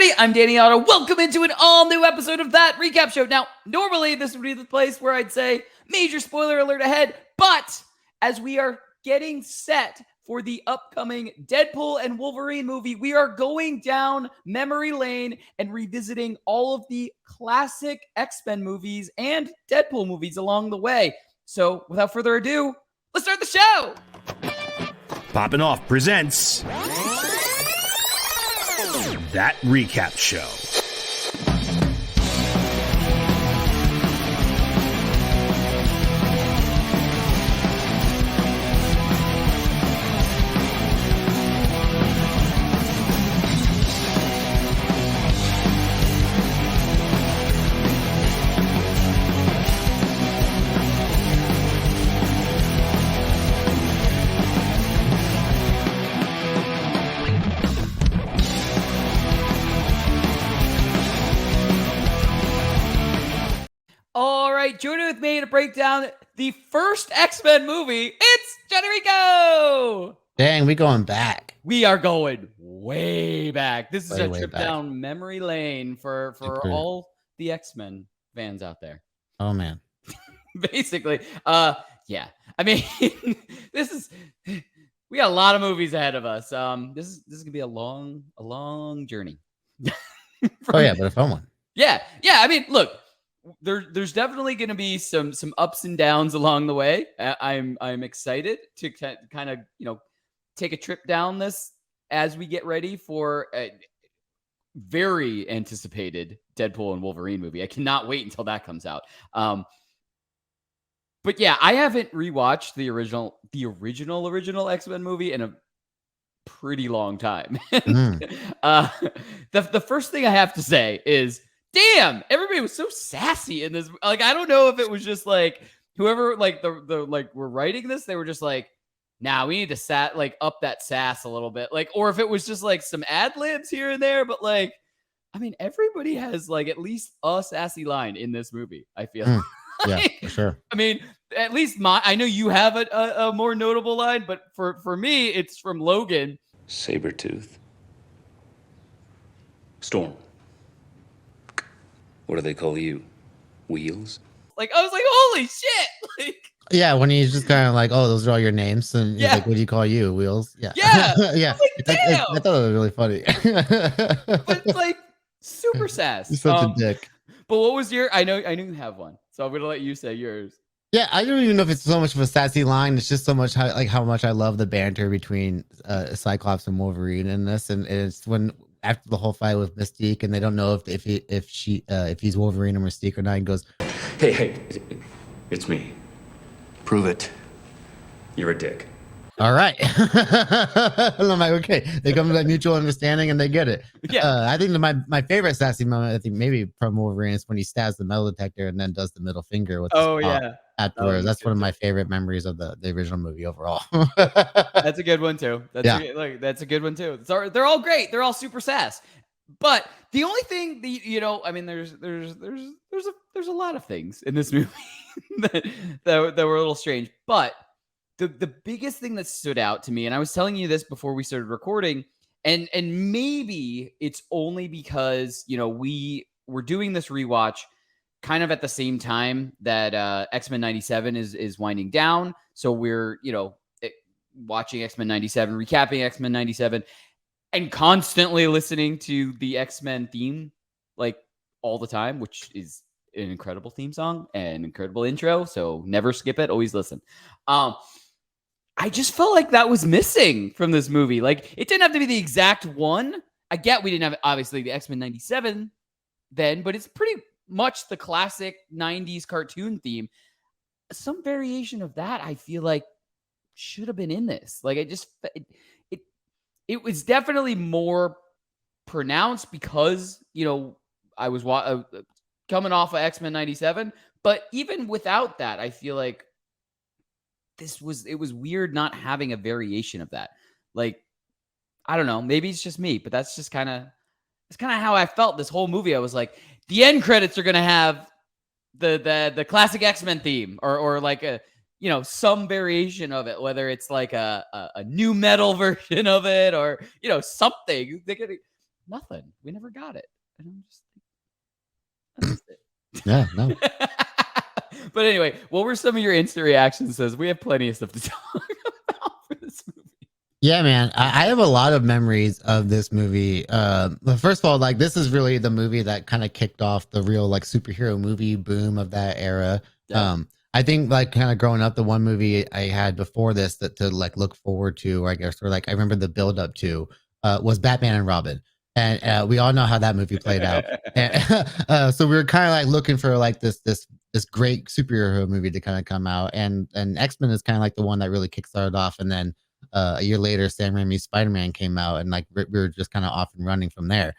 everybody. I'm Danny Otto. Welcome into an all-new episode of That Recap Show. Now, normally this would be the place where I'd say, major spoiler alert ahead, but as we are getting set for the upcoming Deadpool and Wolverine movie, we are going down memory lane and revisiting all of the classic X-Men movies and Deadpool movies along the way. So, without further ado, let's start the show! Poppin' Off presents That Recap Show. Joining with me to break down the first X-Men movie, it's Jon Jon Rico! Dang, we going back. We are going way back. This is Way, a way trip back. down memory lane for all the X-Men fans out there. Oh, man. Basically, yeah. I mean, we got a lot of movies ahead of us. This is gonna be a long journey. Oh, yeah, but a fun one. Yeah. I mean, look. There's definitely going to be some ups and downs along the way. I'm excited to kind of take a trip down this as we get ready for a very anticipated Deadpool and Wolverine movie. I cannot wait until that comes out. But yeah, I haven't rewatched the original X-Men movie in a pretty long time. The first thing I have to say is, damn, everybody was so sassy in this. Like, I don't know if it was just like whoever like the were writing this, they were just like, nah, we need to up that sass a little bit. Like, or if it was just like some ad libs here and there, but like, I mean, everybody has like at least a sassy line in this movie, I feel. Yeah, for sure. I mean, at least I know you have a more notable line, but for me, it's from Logan. Sabertooth. Storm. What do they call you? Wheels? Like, I was like, holy shit! Like, yeah, when he's just kind of like, oh, those are all your names, and he's like, what do you call you? Wheels? Yeah, yeah. Like, damn. I thought it was really funny. But it's like super sass. He's such a dick. But what was your? I know you have one, so I'm gonna let you say yours. Yeah, I don't even know if it's so much of a sassy line. It's just so much how much I love the banter between Cyclops and Wolverine in this, and it's when. After the whole fight with Mystique, and they don't know if he's Wolverine or Mystique or not, and goes, Hey, it's me. Prove it. You're a dick. All right. And I'm like, okay. They come to that mutual understanding and they get it. Yeah. I think my favorite sassy moment, I think maybe from Wolverine, is when he stabs the metal detector and then does the middle finger with afterwards. That's one of my favorite memories of the original movie overall. That's a good one too. That's a good one too. They're all great. They're all super sass. But the only thing I mean, there's a lot of things in this movie that were a little strange. But the biggest thing that stood out to me, and I was telling you this before we started recording, and maybe it's only because we were doing this rewatch kind of at the same time that X-Men 97 is winding down. So we're, watching X-Men 97, recapping X-Men 97, and constantly listening to the X-Men theme, like, all the time, which is an incredible theme song and an incredible intro. So never skip it. Always listen. I just felt like that was missing from this movie. Like, it didn't have to be the exact one. I get we didn't have, obviously, the X-Men 97 then, but it's pretty much the classic 90s cartoon theme. Some variation of that, I feel like, should have been in this. Like, it was definitely more pronounced because, I was coming off of X-Men 97, but even without that, I feel like it was weird not having a variation of that. Like, I don't know, maybe it's just me, but that's just kind of how I felt this whole movie. I was like, the end credits are going to have the classic X-Men theme or like a, some variation of it, whether it's like a new metal version of it or, something. nothing. We never got it. And I'm just like, I missed it. Yeah, no. But anyway, what were some of your instant reactions? Says we have plenty of stuff to talk about for this movie. Yeah, man. I have a lot of memories of this movie. But first of all, like this is really the movie that kind of kicked off the real like superhero movie boom of that era. Yeah. I think like kind of growing up, the one movie I had before this that to like look forward to, or I guess, or like I remember the build up to, was Batman and Robin. And we all know how that movie played out. And, so we were kind of like looking for like this great superhero movie to kind of come out, and X-Men is kind of like the one that really kickstarted off, and then a year later, Sam Raimi's Spider-Man came out, and like we were just kind of off and running from there.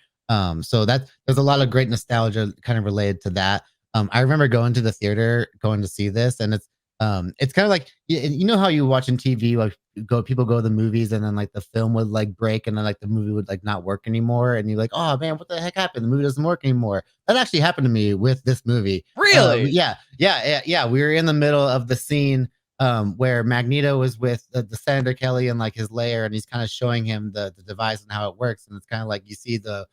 So that there's a lot of great nostalgia kind of related to that. I remember going to the theater, going to see this, and it's kind of like you know how you watch on TV, like people go to the movies, and then like the film would like break, and then like the movie would like not work anymore, and you're like, oh man, what the heck happened? The movie doesn't work anymore. That actually happened to me with this movie. Really? Yeah. We were in the middle of the scene where Magneto was with the Senator Kelly in like his lair, and he's kind of showing him the device and how it works, and it's kind of like you see the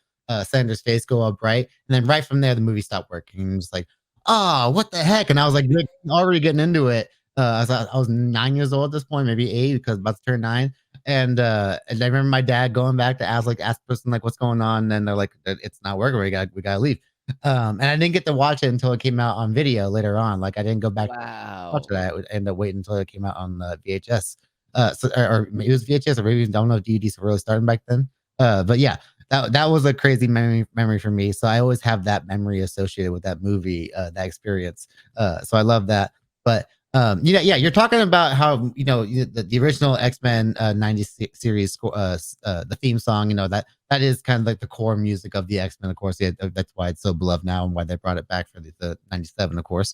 Senator's face go up bright, and then right from there the movie stopped working, and just like, oh, what the heck? And I was like already getting into it. I was 9 years old at this point, maybe 8, because about to turn 9. And I remember my dad going back to ask the person like, what's going on? And they're like, it's not working. We gotta leave. And I didn't get to watch it until it came out on video later on. Like I didn't go back to watch it. I would end up waiting until it came out on VHS. Or it was VHS, or maybe I don't know if DVDs were really starting back then. But yeah, that was a crazy memory for me. So I always have that memory associated with that movie, that experience. So I love that. But you're talking about how the original X-Men 90 series, the theme song, that is kind of like the core music of the X-Men, of course. Yeah, that's why it's so beloved now, and why they brought it back for the 97, of course.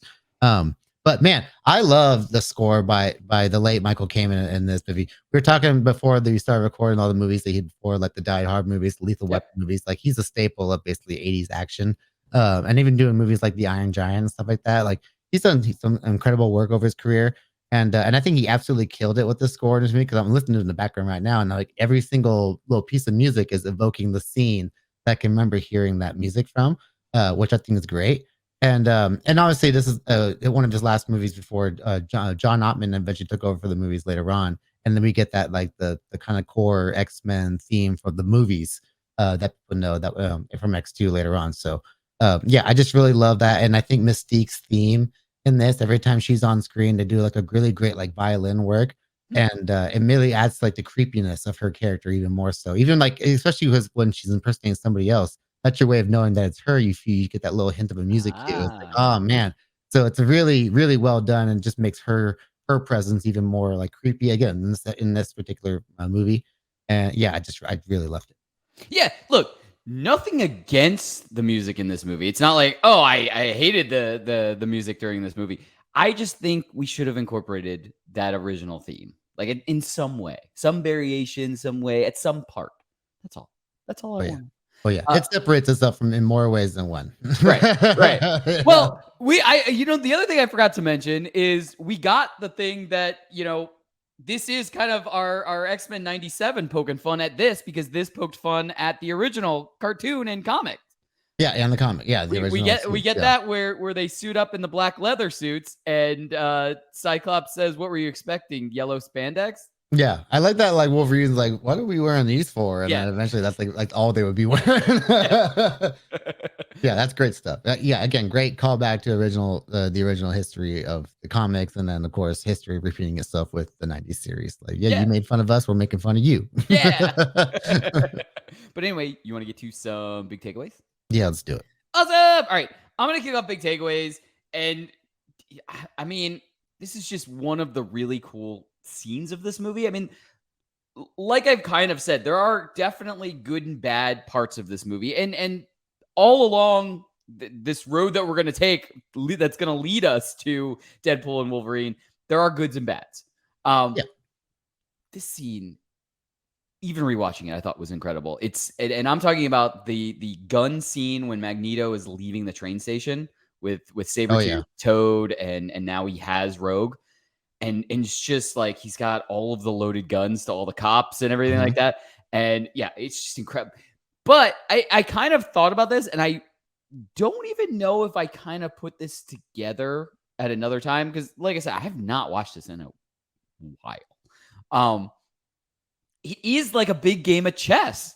But man, I love the score by the late Michael Kamen in this movie. We were talking before that we started recording all the movies that he did before, like the Die Hard movies, Lethal Weapon movies. Like he's a staple of basically 80s action, and even doing movies like The Iron Giant and stuff like that. Like he's done some incredible work over his career, and I think he absolutely killed it with the score in this movie, because I'm listening to it in the background right now, and like every single little piece of music is evoking the scene that I can remember hearing that music from, which I think is great. And obviously this is one of his last movies before John Ottman eventually took over for the movies later on, and then we get that like the kind of core X-Men theme for the movies that people know that from X2 later on. So I just really love that, and I think Mystique's theme in this, every time she's on screen, they do like a really great like violin work, and it really adds like the creepiness of her character even more so. Even like especially when she's impersonating somebody else, that's your way of knowing that it's her. You get that little hint of a music cue. It's like, oh man. So it's a really, really well done, and just makes her presence even more like creepy again in this particular movie. And yeah, I really loved it. Yeah, look, nothing against the music in this movie. It's not like, oh, I hated the music during this movie. I just think we should have incorporated that original theme, like in some way, some variation, some way, at some part. That's all. That's all I want. Oh yeah, it separates itself from in more ways than one. Right. Well, the other thing I forgot to mention is we got the thing that, this is kind of our X-Men 97 poking fun at this, because this poked fun at the original cartoon and comic. Yeah, and the comic. Yeah, the original. We get that where they suit up in the black leather suits, and Cyclops says, "What were you expecting? Yellow spandex?" Yeah, I like that. Like Wolverine's like, what are we wearing these for? And then eventually that's like all they would be wearing. Yeah, that's great stuff. Again, great callback to the original history of the comics, and then of course history repeating itself with the 90s series. Like, you made fun of us, we're making fun of you. Yeah. But anyway, you want to get to some big takeaways? Yeah, let's do it. Awesome. All right, I'm gonna kick off big takeaways, and I mean, this is just one of the really cool scenes of this movie. I mean, like I've kind of said, there are definitely good and bad parts of this movie, and all along this road that we're going to take, that's going to lead us to Deadpool and Wolverine, there are goods and bads. This scene, even rewatching it, I thought was incredible. And I'm talking about the gun scene when Magneto is leaving the train station with Sabertooth, Toad, and now he has Rogue. And it's just like he's got all of the loaded guns to all the cops and everything like that. And yeah, it's just incredible. But I kind of thought about this, and I don't even know if I kind of put this together at another time because, like I said, I have not watched this in a while. Um, it is like a big game of chess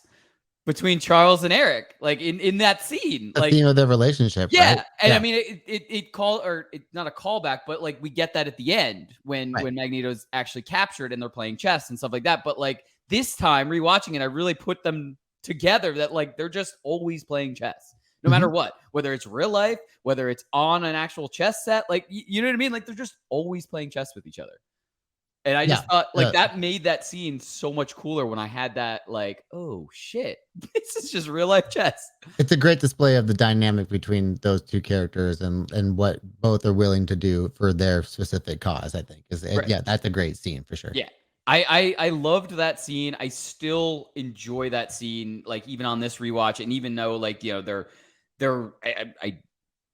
between Charles and Eric, like in that scene, The like theme of their relationship, right? yeah. And I Yeah, mean, it call or it's not a callback, but like we get that at the end right. when Magneto's actually captured and they're playing chess and stuff like that. But like this time rewatching it, I really put them together that like they're just always playing chess. No matter Mhm. what, whether it's real life, whether it's on an actual chess set, like you know what I mean? Like they're just always playing chess with each other. And I Yeah. just thought like Uh, that made that scene so much cooler when I had that like, oh shit, this is just real life chess. it's a great display of the dynamic between those two characters and what both are willing to do for their specific cause. I think Right. yeah, that's a great scene for sure. Yeah. I loved that scene. I still enjoy that scene, like even on this rewatch, and even though like you know they're I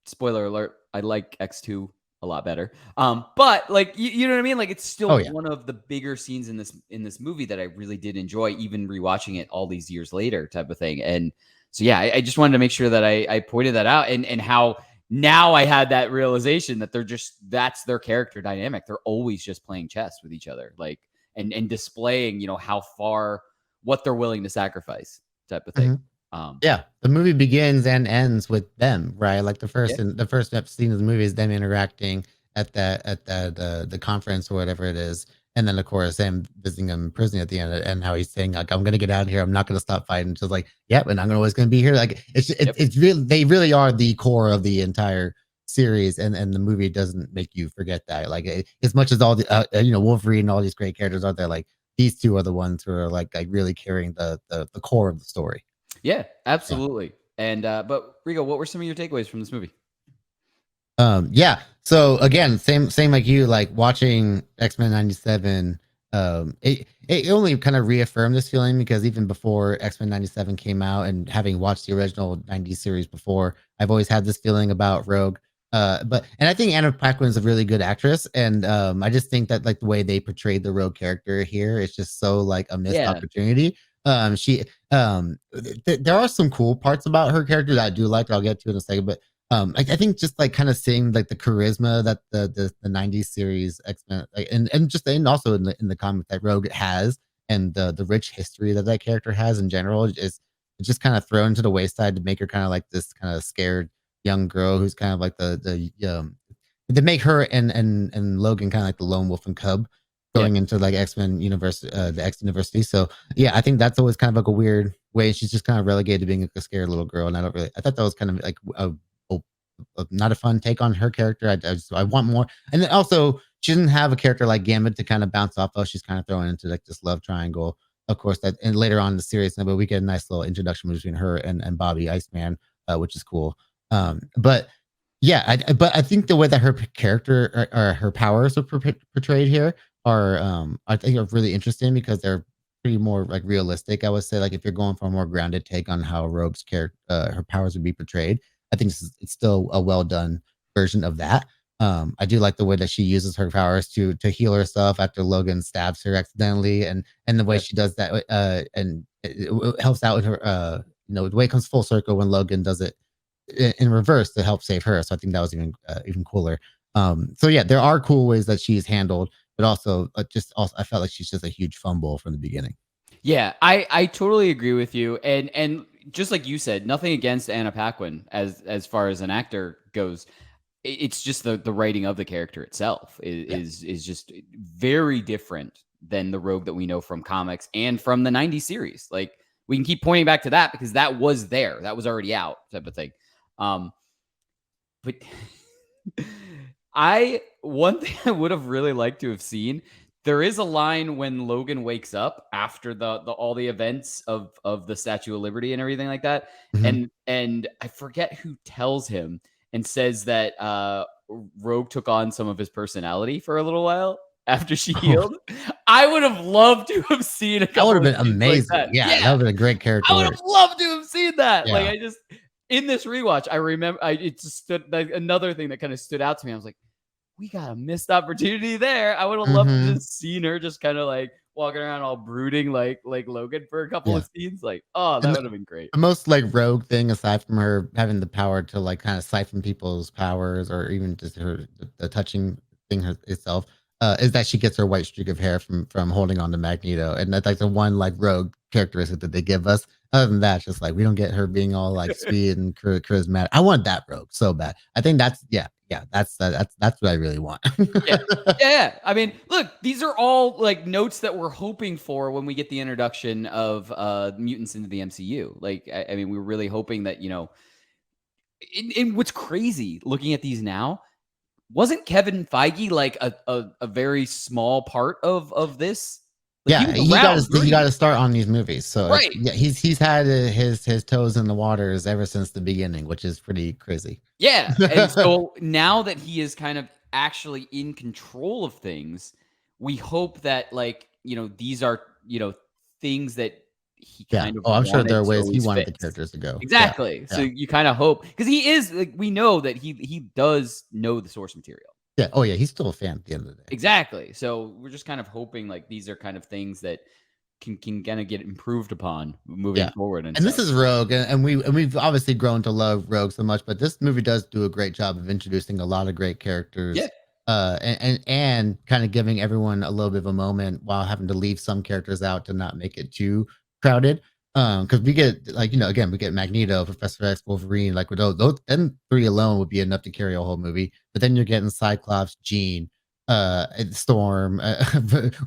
spoiler alert, I like X2 a lot better. But like you know what I mean? Like it's Oh still yeah. one of the bigger scenes in this movie that I really did enjoy, even rewatching it all these years later, type of thing. And so yeah, I just wanted to make sure that I pointed that out and how now I had that realization that they're just that's their character dynamic. They're always just playing chess with each other, like and displaying, you know, how far what they're willing to sacrifice, type of thing. Mhm. Um, Yeah, the movie begins and ends with them, right? Like yeah, the first scene of the movie is them interacting the conference or whatever it is, and then of course them visiting him in prison at the end, and how he's saying like, "I'm gonna get out of here. I'm not gonna stop fighting." Just like, "Yep, and I'm always gonna be here." Like yep, it's really they really are the core of the entire series, and the movie doesn't make you forget that. Like as much as all the Wolverine and all these great characters out there, like these two are the ones who are like really carrying the core of the story. yeah, Yeah. absolutely. And but Rico, what were some of your takeaways from this movie? Yeah. So again, same like you, like watching X-Men 97, it only kind of reaffirmed this feeling because even before X-Men 97 came out and having watched the original 90s series before, I've always had this feeling about Rogue. And I think Anna Paquin is a really good actress, and I just think that like the way they portrayed the Rogue character here is just so like a missed Yeah, opportunity. She there are some cool parts about her character that I do like. That I'll get to in a second, but I think just like kind of seeing like the charisma that the 90s series X-Men like, and just and also in the comic that Rogue has and the rich history that that character has in general is just kind of thrown to the wayside to make her kind of like this kind of scared young girl who's kind of like the to make her and Logan kind of like the lone wolf and cub yeah, going into like X-Men universe the X university. So yeah, I think that's always kind of like a weird way. She's just kind of relegated to being like a scared little girl, and I thought that was kind of like not a fun take on her character. I want more. And then also, she doesn't have a character like Gambit to kind of bounce off of. She's kind of thrown into like this love triangle. Of course, that and later on in the series, but we get a nice little introduction between her and Bobby Iceman, which is cool. But yeah, but I think the way that her character or her powers are portrayed here are I think are really interesting because they're pretty more like realistic. I would say like if you're going for a more grounded take on how Rogue's character her powers would be portrayed, I think it's still a well done version of that. I do like the way that she uses her powers to heal herself after Logan stabs her accidentally, and the way yeah, she does that, and it helps out with her. The way it comes full circle when Logan does it in reverse to help save her. So I think that was even cooler. So yeah, there are cool ways that she's handled, but also just also I felt like she's just a huge fumble from the beginning. yeah. I totally agree with you, and just like you said, nothing against Anna Paquin as far as an actor goes. It's just the writing of the character itself Yeah. is just very different than the Rogue that we know from comics and from the 90s series. Like we can keep pointing back to that because that was there. That was already out, type of thing. Um, but I one thing I would have really liked to have seen. There is a line when Logan wakes up after the all the events of the Statue of Liberty and everything like that, Mhm. and I forget who tells him and says that Rogue took on some of his personality for a little while after she healed. I would have loved to have seen a That would couple have of been scenes like amazing. that. Yeah, that Yeah, would have been a great I character would work. have loved to have seen that. Like Yeah. I just in this rewatch, I remember it just stood like another thing that kind of stood out to me. I was like, we got a missed opportunity there. I would have loved to Mhm. just seen her just kind of like walking around all brooding like Logan for a couple of scenes. Like, oh, that And would have been great. the most like rogue thing, aside from her having the power to like kind of siphon people's powers, or even just the touching thing itself, is that she gets her white streak of hair from holding on to Magneto, and that's like the one like rogue characteristic that they give us. Other than that, it's just like we don't get her being all like sweet and charismatic. I want that rogue so bad. I think that's that's what I really want. Yeah. Yeah. I mean, look, these are all like notes that we're hoping for when we get the introduction of mutants into the MCU. Like, I mean, we were really hoping that, in what's crazy looking at these now, wasn't Kevin Feige like a very small part of this? Like, Yeah, was he got around, he got to start on these movies. So right. yeah, he's had his toes in the waters ever since the beginning, which is pretty crazy. Yeah. And so now that he is kind of actually in control of things, we hope that like, these are, things that he Yeah. kind of Oh, I'm sure there wanted are to ways he always wanted the fix. characters to go. Yeah. Exactly. So Yeah. you kind of hope, because he is like, we know that he does know the source material. Yeah. Oh yeah, he's still a fan at the end of the day. Exactly. So we're just kind of hoping like these are kind of things that can kind of get improved upon moving forward. And this is Rogue, and we've obviously grown to love Rogue so much, but this movie does do a great job of introducing a lot of great characters. Yeah. And kind of giving everyone a little bit of a moment while having to leave some characters out to not make it too crowded. Because we get like, again, we get Magneto, Professor X, Wolverine, like with those and 3 alone would be enough to carry a whole movie. But then you're getting Cyclops, Jean, and Storm,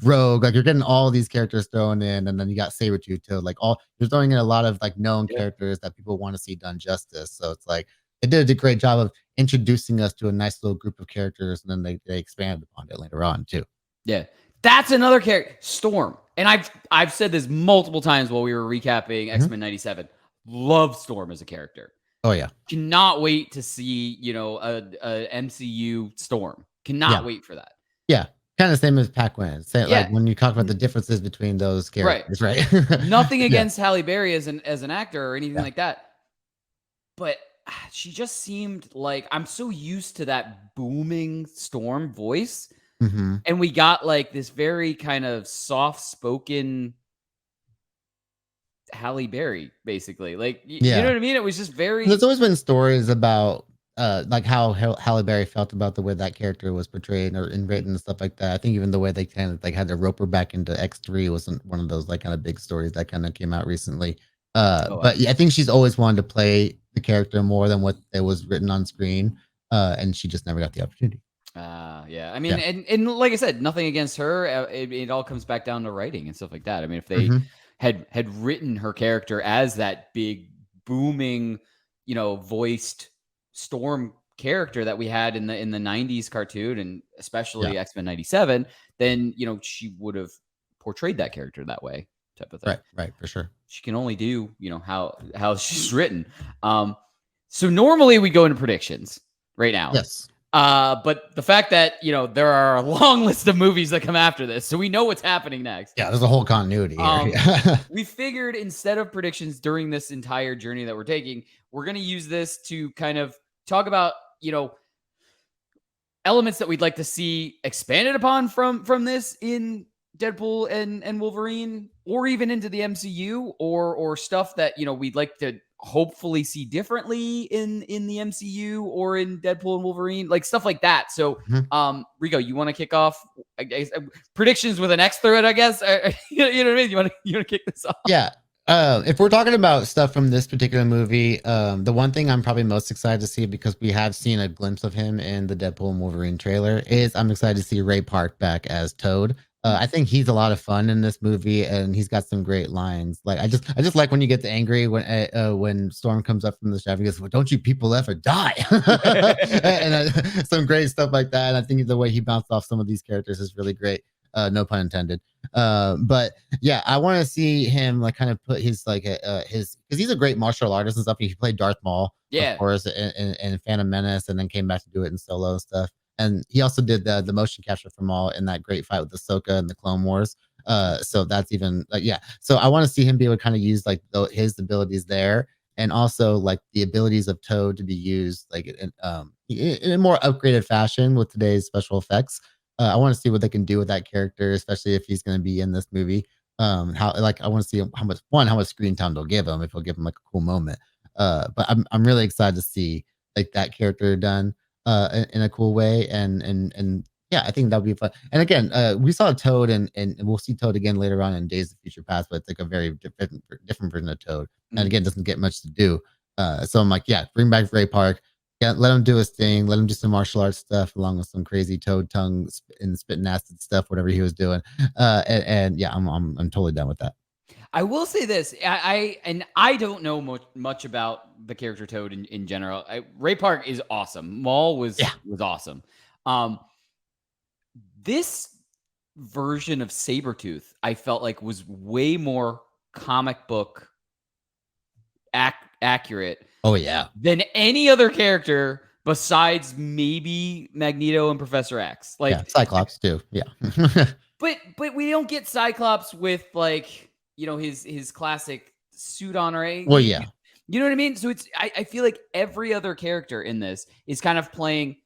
Rogue, like you're getting all these characters thrown in, and then you got Sabertooth too. Like you're throwing in a lot of like known characters that people want to see done justice. So it's like it did a great job of introducing us to a nice little group of characters, and then they expanded upon it later on too. Yeah. That's another character, Storm. And I've said this multiple times while we were recapping X-Men 97. Love Storm as a character. Oh yeah. Cannot wait to see, a MCU Storm. Cannot wait for that. Yeah. Kind of same as Pac-Man. Like when you talk about the differences between those characters, right? Nothing against Halle Berry as an actor or anything like that. But she just seemed like, I'm so used to that booming Storm voice. Mm-hmm. And we got like this very kind of soft-spoken Halle Berry, basically. Like, you know what I mean? It was just very... There's always been stories about like how Halle Berry felt about the way that character was portrayed or written and stuff like that. I think even the way they kind of like had to rope her back into X3 wasn't one of those like kind of big stories that kind of came out recently. But yeah, I think she's always wanted to play the character more than what it was written on screen. And she just never got the opportunity. Yeah. I mean, and like I said, nothing against her. It all comes back down to writing and stuff like that. I mean, if they had written her character as that big booming, voiced Storm character that we had in the 90s cartoon, and especially X-Men 97, then she would have portrayed that character that way, type of thing. Right, for sure. She can only do how she's written. So normally we go into predictions right now. Yes. But the fact that, there are a long list of movies that come after this, so we know what's happening next. Yeah, there's a whole continuity here. We figured instead of predictions during this entire journey that we're taking, we're going to use this to kind of talk about, elements that we'd like to see expanded upon from this in Deadpool and Wolverine, or even into the MCU, or stuff that, we'd like to hopefully see differently in the MCU or in Deadpool and Wolverine, like stuff like that. So, Rico, you want to kick off predictions with an X through it, I guess? You know what I mean? You want to kick this off? Yeah. If we're talking about stuff from this particular movie, the one thing I'm probably most excited to see, because we have seen a glimpse of him in the Deadpool and Wolverine trailer, is I'm excited to see Ray Park back as Toad. I think he's a lot of fun in this movie, and he's got some great lines. Like I just like when you get angry when Storm comes up from the shadow. He goes, "Well, don't you people ever die?" And some great stuff like that. And I think the way he bounced off some of these characters is really great. No pun intended. But yeah, I want to see him like kind of put his because he's a great martial artist and stuff. He played Darth Maul, of course, in Phantom Menace, and then came back to do it in Solo and stuff. And he also did the motion capture for Maul in that great fight with Ahsoka in the Clone Wars. So that's even So I want to see him be able to kind of use like his abilities there, and also like the abilities of Toad to be used like in a more upgraded fashion with today's special effects. I want to see what they can do with that character, especially if he's going to be in this movie. How like I want to see how much screen time they'll give him if they'll give him like a cool moment. But I'm really excited to see like that character done in a cool way, and yeah, I think that'll be fun. And again, we saw Toad, and we'll see Toad again later on in Days of Future Past, but it's like a very different version of Toad, and again, doesn't get much to do. So I'm like, yeah, bring back Ray Park. Yeah, let him do his thing. Let him do some martial arts stuff along with some crazy toad tongue and spitting acid stuff, whatever he was doing. And yeah, I'm totally done with that. I will say this. I don't know much about the character Toad in general. Ray Park is awesome. Maul was awesome. This version of Sabertooth, I felt like was way more comic book accurate. Oh yeah, than any other character besides maybe Magneto and Professor X. Like yeah, Cyclops too. Yeah. but we don't get Cyclops with like, his classic suit on, right? Well, yeah. You know what I mean? So I feel like every other character in this is kind of playing,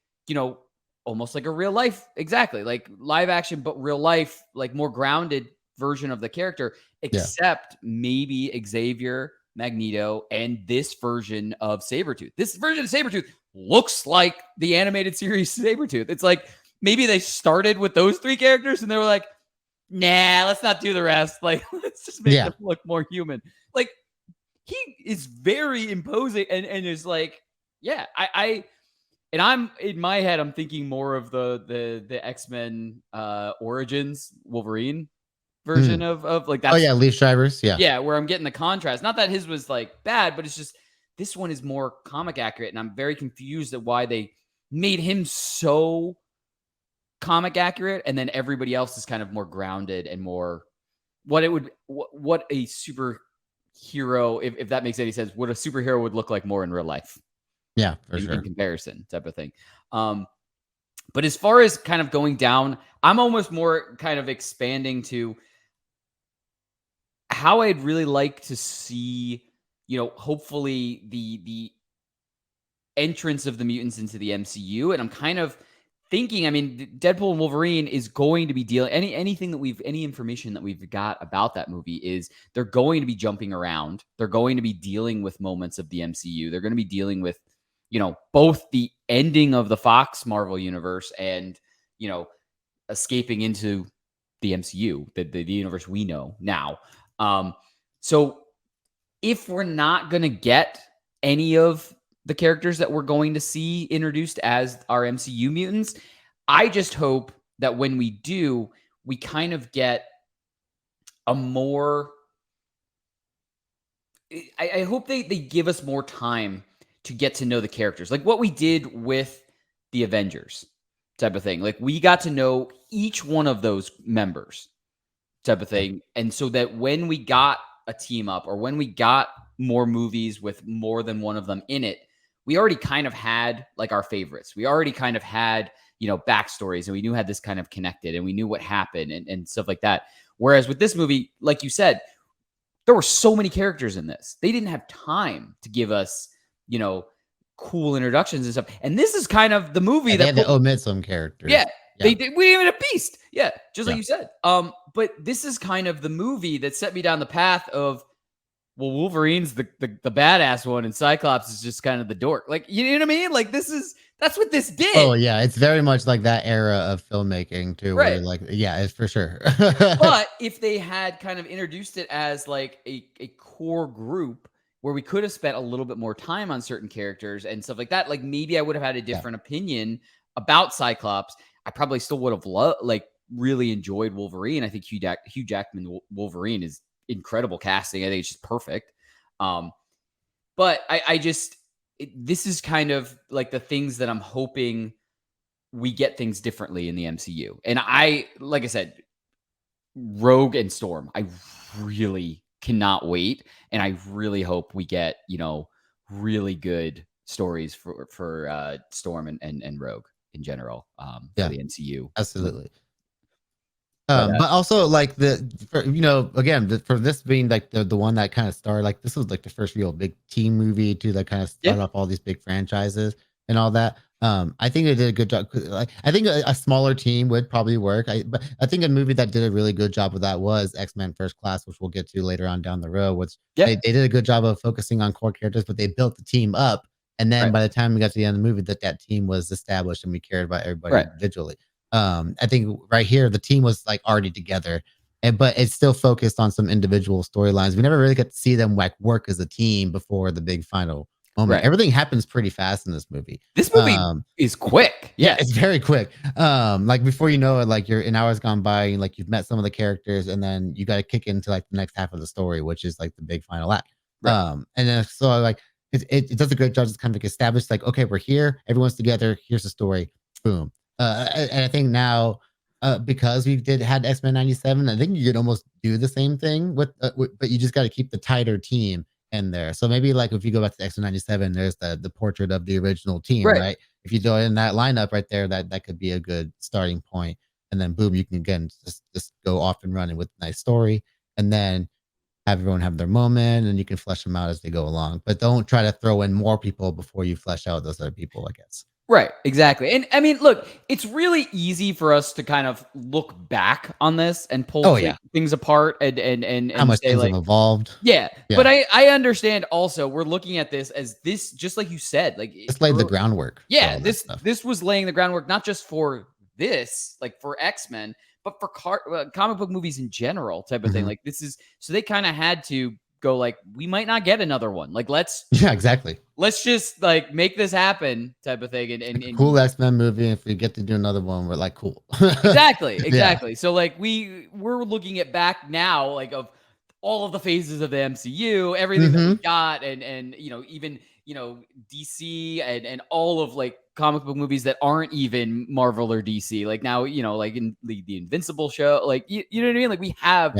almost like a real life, exactly, like live action, but real life, like more grounded version of the character, except maybe Xavier, Magneto, and this version of Sabertooth. This version of Sabertooth looks like the animated series Sabertooth. It's like maybe they started with those three characters and they were like, nah, let's not do the rest. Like, let's just make them look more human. Like, he is very imposing and is like, yeah, I'm in my head, I'm thinking more of the X-Men Origins Wolverine version of like that. Oh yeah, Leaf Drivers. Yeah, where I'm getting the contrast. Not that his was like bad, but it's just this one is more comic accurate, and I'm very confused at why they made him so comic accurate, and then everybody else is kind of more grounded and more what a superhero, if that makes any sense, what a superhero would look like more in real life. Yeah, for sure. In comparison, type of thing. But as far as kind of going down, I'm almost more kind of expanding to how I'd really like to see, hopefully the entrance of the mutants into the MCU. And I'm kind of thinking, I mean, Deadpool and Wolverine is going to be dealing any information that we've got about that movie is they're going to be jumping around. They're going to be dealing with moments of the MCU. They're going to be dealing with, both the ending of the Fox Marvel universe and, escaping into the MCU, the universe we know now. So if we're not going to get any of the characters that we're going to see introduced as our MCU mutants, I just hope that when we do, we kind of get a more, I hope they give us more time to get to know the characters, like what we did with the Avengers type of thing. Like we got to know each one of those members type of thing. And so that when we got a team up or when we got more movies with more than one of them in it, we already kind of had like our favorites. We already kind of had, backstories, and we knew had this kind of connected, and we knew what happened and stuff like that. Whereas with this movie, like you said, there were so many characters in this. They didn't have time to give us, cool introductions and stuff. And this is kind of the movie that they omit some characters. Yeah. They did. We didn't even have Beast. Yeah. Just like you said. But this is kind of the movie that set me down the path of, well, Wolverine's the badass one, and Cyclops is just kind of the dork. Like, you know what I mean? Like, that's what this did. Oh yeah, it's very much like that era of filmmaking too. Right. Where like, yeah, it's for sure. But if they had kind of introduced it as like a core group where we could have spent a little bit more time on certain characters and stuff like that, like maybe I would have had a different opinion about Cyclops. I probably still would have really enjoyed Wolverine. I think Hugh Jackman Wolverine is incredible casting. I think it's just perfect. But this is kind of like the things that I'm hoping we get things differently in the MCU. And like I said, Rogue and Storm, I really cannot wait. And I really hope we get, really good stories for Storm and Rogue in general, for the MCU. Absolutely. But also like for this being like the one that kind of started, like this was like the first real big team movie to like kind of start off all these big franchises and all that. I think they did a good job. Like, I think a smaller team would probably work. But I think a movie that did a really good job of that was X-Men First Class, which we'll get to later on down the road. Which they did a good job of focusing on core characters, but they built the team up. And then by the time we got to the end of the movie, that team was established and we cared about everybody individually. I think right here, the team was like already together, but it's still focused on some individual storylines. We never really get to see them like work as a team before the big final moment. Everything happens pretty fast in this movie. This movie is quick. Yeah, it's very quick. Like before you know it, like you're an hour's gone by, and like you've met some of the characters, and then you got to kick into like the next half of the story, which is like the big final act. And then so like it does a great job. Just kind of like establish like, okay, we're here, everyone's together. Here's the story. Boom. And I think now, because we had X-Men 97, I think you could almost do the same thing with but you just got to keep the tighter team in there. So maybe like if you go back to X-Men 97, there's the portrait of the original team, right? If you do it in that lineup right there, that could be a good starting point. And then boom, you can again just go off and running with a nice story, and then have everyone have their moment, and you can flesh them out as they go along. But don't try to throw in more people before you flesh out those other people, I guess. Right, exactly. And I mean, look, it's really easy for us to kind of look back on this and pull things apart and how much say, things like, have evolved. Yeah. But I understand also we're looking at this as this, just like you said, like it's laid the groundwork. Yeah, this was laying the groundwork not just for this, like for X-Men, but for comic book movies in general, type of thing. Like this is so they kind of had to go like, we might not get another one. Like let's just like make this happen, type of thing. And cool X-Men movie. If we get to do another one, we're like, cool. Exactly. So like we're looking at back now, like of all of the phases of the MCU, everything that we got, and you know, even DC and all of like comic book movies that aren't even Marvel or DC. Like now, like in the Invincible show, like you know what I mean? Like we have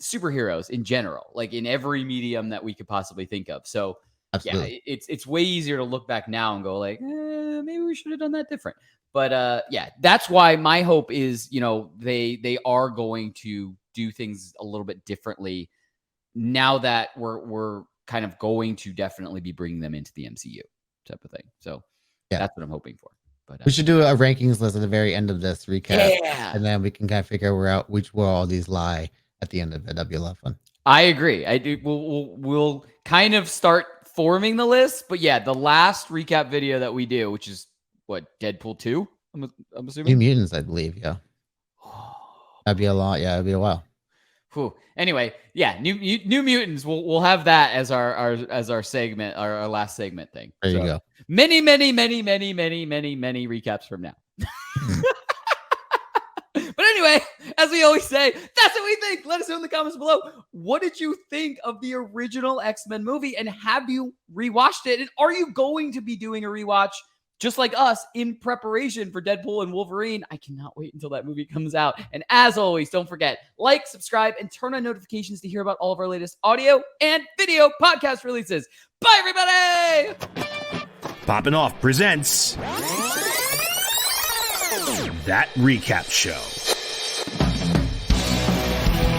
superheroes in general, like in every medium that we could possibly think of. So it's way easier to look back now and go like, maybe we should have done that different. But that's why my hope is, they are going to do things a little bit differently now that we're kind of going to definitely be bringing them into the MCU type of thing. So that's what I'm hoping for. But we should do a rankings list at the very end of this recap, and then we can kind of figure out where all these lie at the end of it. That'd be a lot of fun. I agree. I do. We'll kind of start forming the list, but the last recap video that we do, which is what, Deadpool 2, I'm assuming. New Mutants, I believe. Yeah, that'd be a lot. Yeah, it'd be a while. Whew. Anyway, New Mutants. We'll have that as our segment, our last segment thing. There you go. Many recaps from now. But anyway, as we always say, that's what we think. Let us know in the comments below. What did you think of the original X-Men movie? And have you rewatched it? And are you going to be doing a rewatch just like us in preparation for Deadpool and Wolverine? I cannot wait until that movie comes out. And as always, don't forget, like, subscribe, and turn on notifications to hear about all of our latest audio and video podcast releases. Bye, everybody! Poppin' Off presents That Recap Show.